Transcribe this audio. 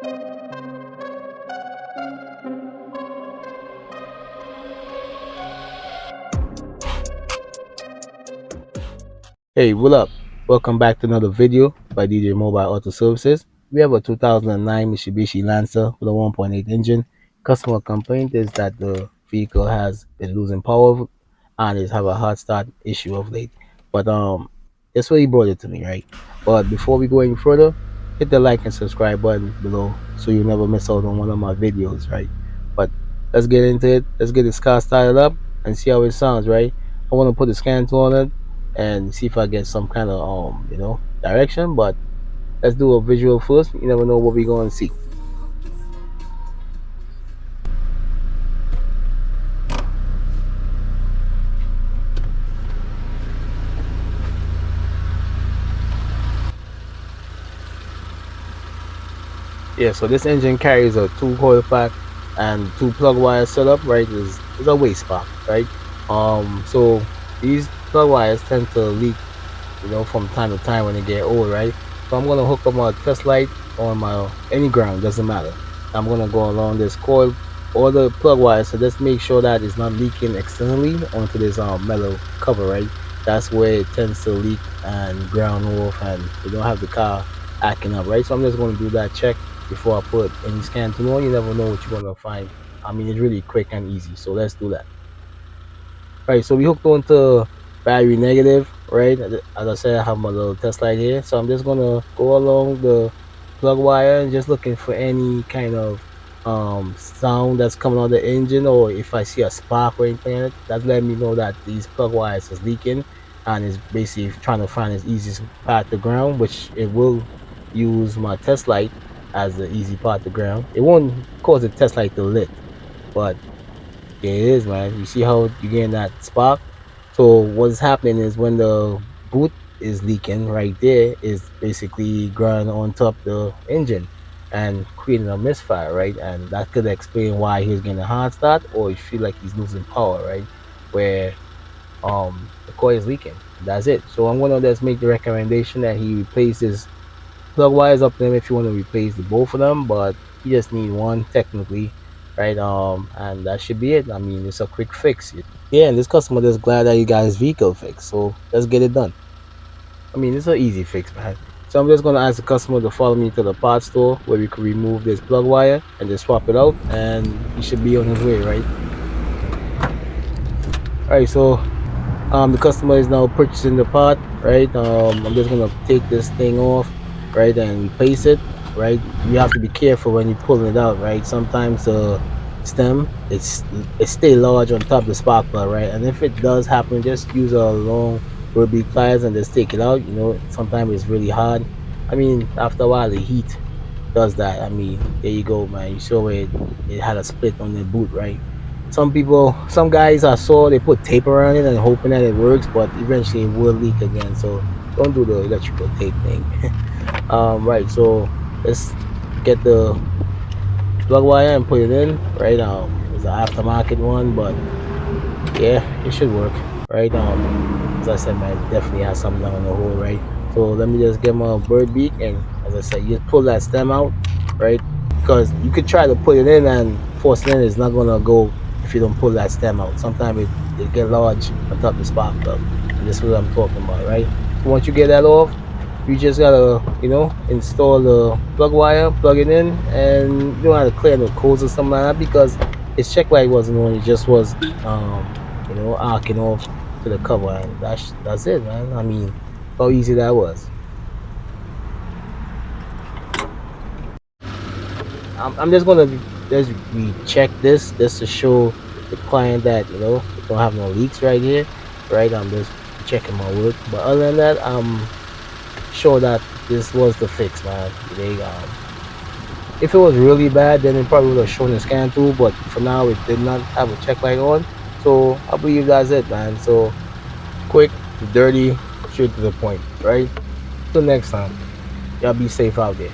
Hey, what up? Welcome back to another video by DJ Mobile Auto Services. We have a 2009 Mitsubishi Lancer with a 1.8 engine. Customer complaint is that the vehicle has been losing power and is have a hot start issue of late. But that's what he brought it to me, right? But before we go any further, hit the like and subscribe button below so you never miss out on one of my videos, right? But let's get into it. Let's get this car started up and see how it sounds, right? I want to put the scan tool on it and see if I get some kind of direction, but let's do a visual first. You never know what we're going to see. Yeah, so this engine carries a 2 coil pack and 2 plug wires setup, right? Is a waste spark, right? So these plug wires tend to leak, from time to time when they get old, right? So I'm gonna hook up my test light on my any ground, doesn't matter. I'm gonna go along this coil or the plug wires, so just make sure that it's not leaking externally onto this metal cover, right? That's where it tends to leak and ground off, and you don't have the car acting up, right? So I'm just gonna do that check before I put any scan tool on. You never know what you're gonna find. I mean, it's really quick and easy, so let's do that. Right, so we hooked onto battery negative, right? As I said, I have my little test light here, so I'm just gonna go along the plug wire and just looking for any kind of sound that's coming out of the engine, or if I see a spark or anything like that, that's letting me know that these plug wires is leaking and is basically trying to find its easiest path to ground, which it will use my test light as the easy path to ground. It won't cause the test light to lit, but it is, man. You see how you're getting that spark? So what's happening is when the boot is leaking, right there is basically ground on top the engine and creating a misfire, right? And that could explain why he's getting a hard start, or you feel like he's losing power, right? Where the coil is leaking. That's it. So I'm gonna just make the recommendation that he replaces plug wires up to them if you want to replace the both of them, but you just need one technically, right? And that should be it. I mean, it's a quick fix. Yeah, and this customer just glad that you got his vehicle fixed, so let's get it done. I mean, it's an easy fix, man. So I'm just gonna ask the customer to follow me to the parts store where we could remove this plug wire and just swap it out, and he should be on his way, right? All right, so the customer is now purchasing the part, right? I'm just gonna take this thing off, right, and replace it, right? You have to be careful when you're pulling it out, right? Sometimes the stem it stay large on top of the spark plug, right? And if it does happen, just use a long rubber pliers and just take it out. Sometimes it's really hard. I mean, after a while the heat does that. I mean, there you go, man. You saw it had a split on the boot, right? Some guys I saw, they put tape around it and hoping that it works, but eventually it will leak again. So don't do the electrical tape thing. Right, so let's get the plug wire and put it in, right? It's an aftermarket one, but yeah, it should work, right? As I said, man, it definitely has something down the hole, right? So let me just get my bird beak, and as I said, you pull that stem out, right? Because you could try to put it in and force it in, it's not gonna go if you don't pull that stem out. Sometimes it get large on top of the spark plug, and this is what I'm talking about, right? So once you get that off, you just gotta install the plug wire, plug it in, and you don't have to clear the codes or something like that, because its check light wasn't on. It just was arcing off to the cover, and that's it, man. I mean, how easy that was. I'm just gonna just recheck this just to show the client that we don't have no leaks right here, right? I'm just checking my work, but other than that, I'm sure that this was the fix, man. If it was really bad, then it probably would have shown the scan tool, but for now it did not have a check light on, so I believe that's it, man. So quick, dirty, straight to the point, right? Till next time, y'all be safe out there.